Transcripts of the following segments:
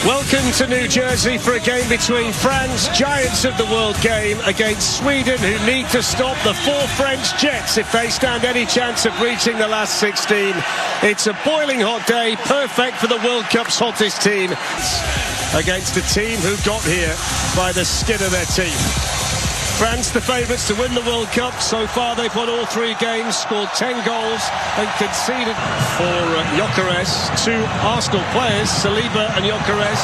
Welcome to New Jersey for a game between France, giants of the world game, against Sweden, who need to stop the 4 French Jets if they stand any chance of reaching the last 16. It's a boiling hot day, perfect for the World Cup's hottest team, against a team who got here by the skin of their teeth. France, the favourites to win the World Cup. So far, they've won all 3 games, scored 10 goals and conceded for Gyökeres. 2 Arsenal players, Saliba and Gyökeres.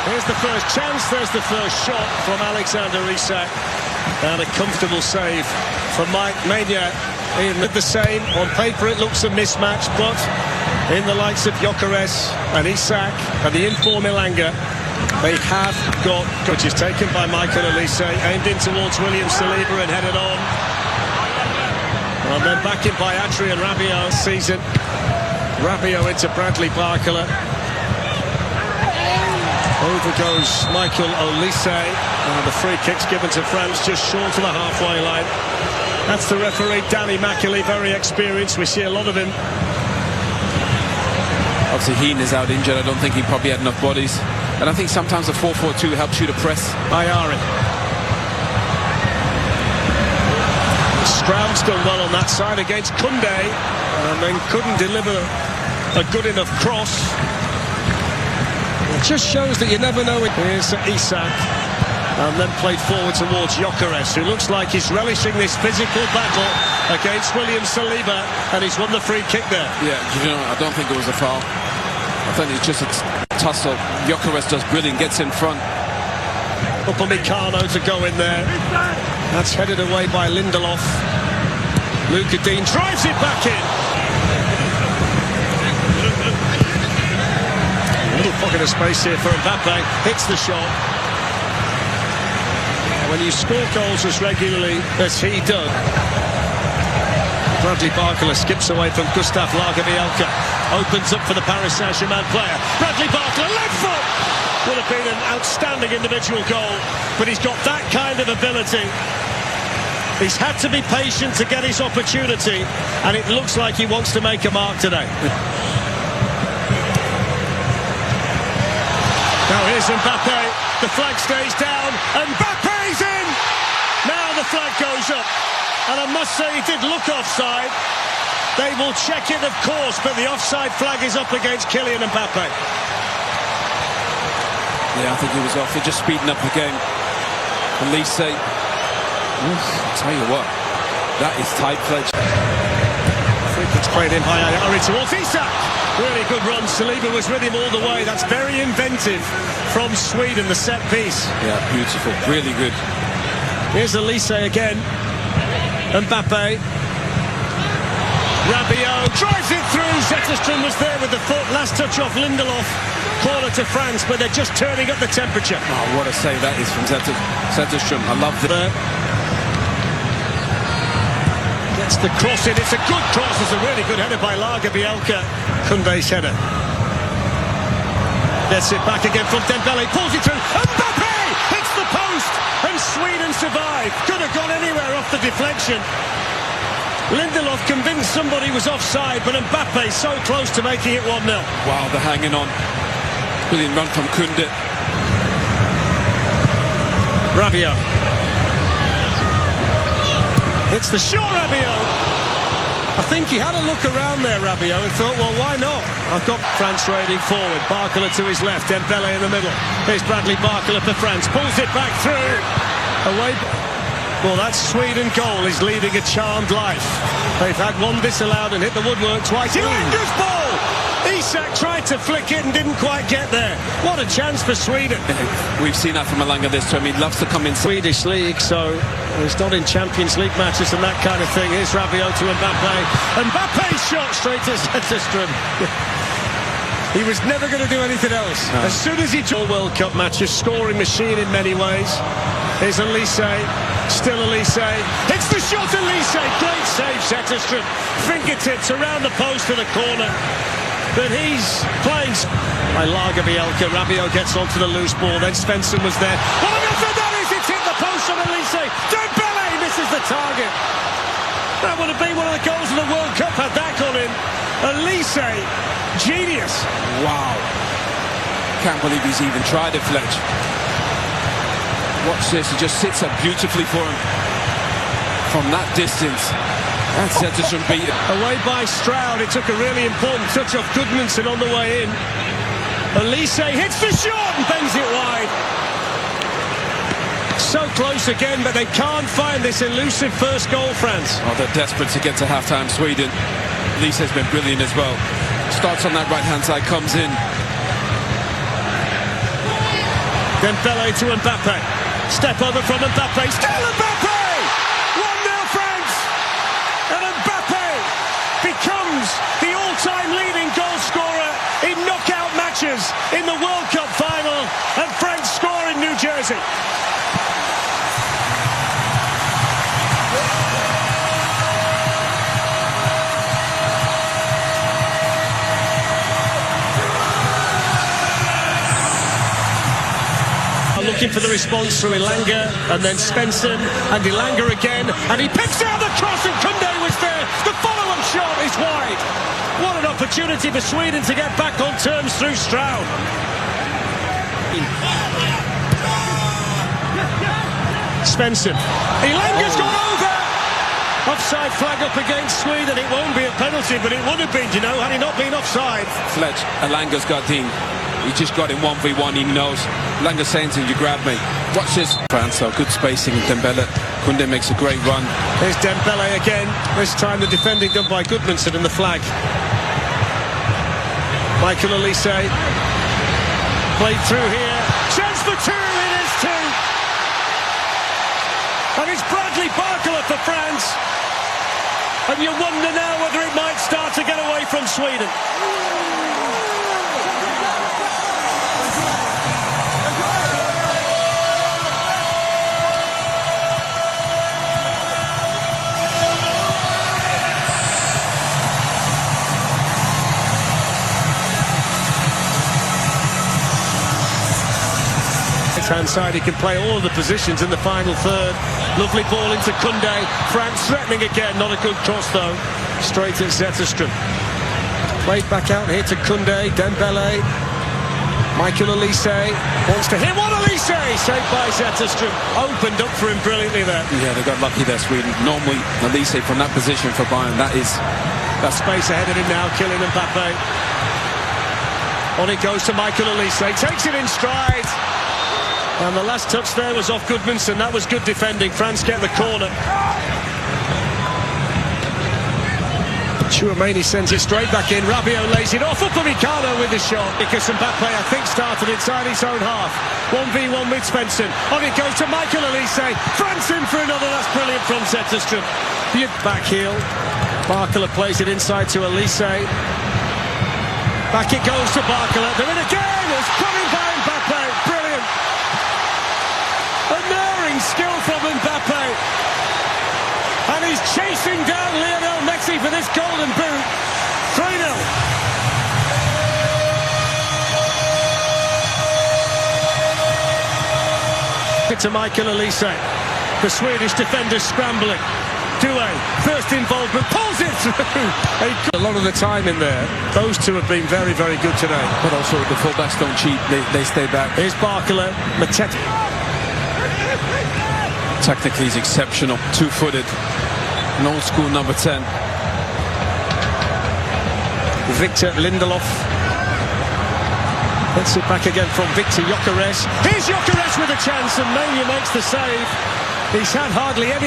Here's the first chance. There's the first shot from Alexander Isak. And a comfortable save from Mike Maignan. Ian did the same. On paper, it looks a mismatch, but in the likes of Gyökeres and Isak and the inform Elanga, they have got, which is taken by Michael Olise, aimed in towards William Saliba and headed on. And then back in by Adrien Rabiot season. Rabiot into Bradley Barcola. Over goes Michael Olise. And the free kick's given to France just short of the halfway line. That's the referee, Danny McAlee, very experienced. We see a lot of him. Obviously, Heen is out injured. I don't think he probably had enough bodies. And I think sometimes the 4-4-2 helps you to press. Ayari. Stroud's done well on that side against Koundé, and then couldn't deliver a good enough cross. It just shows that you never know. Here's Isak, and then played forward towards Gyökeres, who looks like he's relishing this physical battle against William Saliba, and he's won the free kick there. Yeah, you know, I don't think it was a foul. I think it's just a tussle. Gyökeres does brilliant, gets in front. Upamecano to go in there. That's headed away by Lindelof. Luca Dean drives it back in. A little pocket of space here for Mbappe. Hits the shot. When you score goals as regularly as he does. Bradley Barcola skips away from Gustav Lagerbielke. Opens up for the Paris Saint-Germain player. Bradley Barcola, left foot! Would have been an outstanding individual goal, but he's got that kind of ability. He's had to be patient to get his opportunity, and it looks like he wants to make a mark today. Now here's Mbappe. The flag stays down. Mbappe's in! Now the flag goes up. And I must say, he did look offside. They will check it, of course, but the offside flag is up against Kylian Mbappe. Yeah, I think he was off. They're just speeding up the game. Olise, I'll tell you what, that is tight pledge. Free kick's played in by Ayari towards Isak. Really good run. Saliba was with him all the way. That's very inventive from Sweden, the set piece. Yeah, beautiful. Really good. Here's Olise again. Mbappe. Rabiot drives it through. Zetterstrom was there with the foot. Last touch off Lindelof. Corner to France, but they're just turning up the temperature. Oh, what a save that is from Zetterstrom. I love that. Gets the cross in. It's a good cross. It's a really good header by Lagerbielke. Koundé's header. Gets it back again from Dembele. Pulls it through. Mbappe hits the post. And Sweden survive. Could have gone anywhere off the deflection. Lindelof convinced somebody was offside, but Mbappe so close to making it 1-0. Wow, they're hanging on. Brilliant run from Koundé. Rabiot. It's the shot, Rabiot. I think he had a look around there, Rabiot, and thought, well, why not? I've got France raiding forward. Barcola to his left, Dembele in the middle. Here's Bradley Barcola for France. Pulls it back through. Away. Well, that Sweden goal is leading a charmed life. They've had one disallowed and hit the woodwork twice. Ilanga's ball! Isak tried to flick it and didn't quite get there. What a chance for Sweden. We've seen that from Elanga this time. He loves to come in Swedish league, so he's not in Champions League matches and that kind of thing. Here's Rabiot to Mbappe. Mbappe's shot straight to Zetterstrom. He was never going to do anything else. No. As soon as he took World Cup matches, scoring machine in many ways. Here's Olise. Still Olise. Hits the shot, Olise. Great save, Zetterstrom. Fingertips around the post to the corner. But he's playing by Lagerbielke. Rabiot gets onto the loose ball. Then Svensson was there. What on earth that is? It's hit the post from Olise. Dembele misses the target. That would have been one of the goals of the World Cup had that gone in. Olise, genius. Wow. can't believe he's even tried it, Fletch. Watch this, he just sits up beautifully for him. From that distance, that's Zetterstrom beat it. Away by Stroud, it took a really important touch off Goodmanson on the way in. Elise hits the shot and bends it wide. So close again, but they can't find this elusive first goal, France. Oh, they're desperate to get to half-time, Sweden. Elise has been brilliant as well. Starts on that right-hand side, comes in. Dembele to Mbappe. Step over from Mbappe. Still Mbappe! 1-0 France! And Mbappe becomes the all-time leading goal scorer in knockout matches in the World Cup final. And France score in New Jersey. Looking for the response from Ilanga, and then Svensson, and Ilanga again, and he picks out the cross, and Kunde was there. The follow-up shot is wide. What an opportunity for Sweden to get back on terms through Stroud. Svensson. Ilanga's gone over. Offside flag up against Sweden. It won't be a penalty, but it would have been, you know, had he not been offside. Fletch, Ilanga's got Dean. He just got in 1v1, he knows. Langa's saying to him, you grab me. Watch this. France, though, good spacing. Dembele. Kunde makes a great run. Here's Dembele again. This time the defending done by Goodmanson in the flag. Michael Elise. Played through here. Chance for two. It is two. And it's Bradley Barcola for France. And you wonder now whether it might start to get away from Sweden. Hand side, he can play all of the positions in the final third. Lovely ball into Kunde. France threatening again, not a good cross though. Straight at Zetterstrom. Played back out here to Kunde. Dembele. Michael Elise wants to hit. What Elise? Saved by Zetterstrom. Opened up for him brilliantly there. Yeah, they got lucky there, Sweden. Normally, Elise from that position for Bayern, that space ahead of him now, killing Mbappe. On it goes to Michael Elise. Takes it in stride. And the last touch there was off Goodmanson. That was good defending. France get the corner. Chouameni sends it straight back in. Rabiot lays it off. Upamecano with the shot. Because Mbappe, I think, started inside his own half. 1v1 with Svensson. On it goes to Michael Elise. France in for another. That's brilliant from Zetterstrom. Back heel. Barcola plays it inside to Elise. Back it goes to Barcola. They're in again. It's coming by Mbappe. Brilliant. Unerring skill from Mbappe. And he's chasing down Lionel Messi for this golden boot. 3-0. To Michael Elise. The Swedish defenders scrambling. Doué, first involvement, pulls it through. A lot of the time in there. Those two have been very, very good today. But also the fullbacks don't cheat. They stay back. Here's Barcola. Mateta. Technically he's exceptional, two-footed, an old school number 10. Victor Lindelof. Let's it back again from Victor Gyökeres. Here's Gyökeres with a chance, and Mania makes the save. He's had hardly any